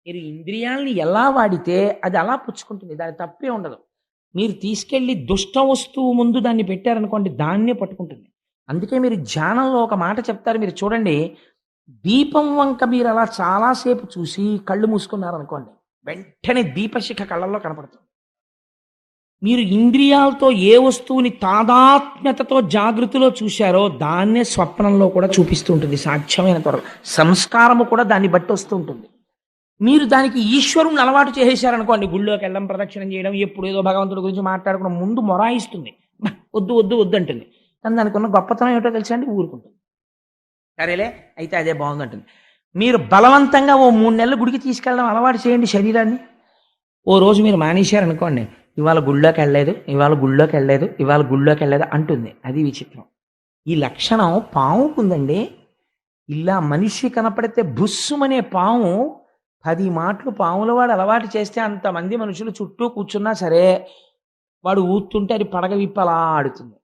మీరు ఇంద్రియాలని ఎలా వాడితే అది అలా పుచ్చుకుంటుంది. దాని తప్పే ఉండదు. మీరు తీసుకెళ్ళి దుష్ట వస్తువు ముందు దాన్ని పెట్టారనుకోండి దాన్నే పట్టుకుంటుంది. అందుకే మీరు ధ్యానంలో ఒక మాట చెప్తారు మీరు చూడండి. దీపం వంక మీరు అలా చాలా సేపు చూసి కళ్ళు మూసుకున్నారనుకోండి. వెంటనే దీపశిఖ కళ్ళల్లో కనపడుతుంది. మీరు ఇంద్రియాలతో ఏ వస్తువుని తాదాత్మ్యతతో జాగృతిలో చూశారో దాన్నే స్వప్నంలో కూడా చూపిస్తూ ఉంటుంది సాధ్యమైన త్వరలో. సంస్కారము కూడా దాన్ని బట్టి వస్తూ ఉంటుంది. మీరు దానికి ఈశ్వరుని అలవాటు చేసేసారనుకోండి, గుళ్ళోకి వెళ్ళడం, ప్రదక్షిణం చేయడం, ఎప్పుడు ఏదో భగవంతుడి గురించి మాట్లాడుకోవడం, ముందు మొరాయిస్తుంది. "అబ్బా, వద్దు వద్దు వద్దు" అంటుంది. కానీ దానికి ఉన్న గొప్పతనం ఏమిటో తెలుసా అండి? ఊరుకుంటుంది. సరేలే అయితే అదే బాగుందంటుంది. మీరు బలవంతంగా ఓ 3 నెలలు గుడికి తీసుకెళ్ళడం అలవాటు చేయండి శరీరాన్ని. ఓ రోజు మీరు మానేశారనుకోండి, ఇవాళ గుళ్ళోకి వెళ్ళలేదు, ఇవాళ గుళ్ళోకి వెళ్ళలేదు, ఇవాళ గుళ్ళోకి వెళ్ళలేదు అంటుంది. అది విచిత్రం. ఈ లక్షణం పాముకుందండి. ఇలా మనిషి కనపడితే బుస్సుమనే పాము 10 మాటలు పాముల వాడు అలవాటు చేస్తే అంతమంది మనుషులు చుట్టూ కూర్చున్నా సరే, వాడు ఊతుంటే అది పడగ విప్పి అలా ఆడుతుంది.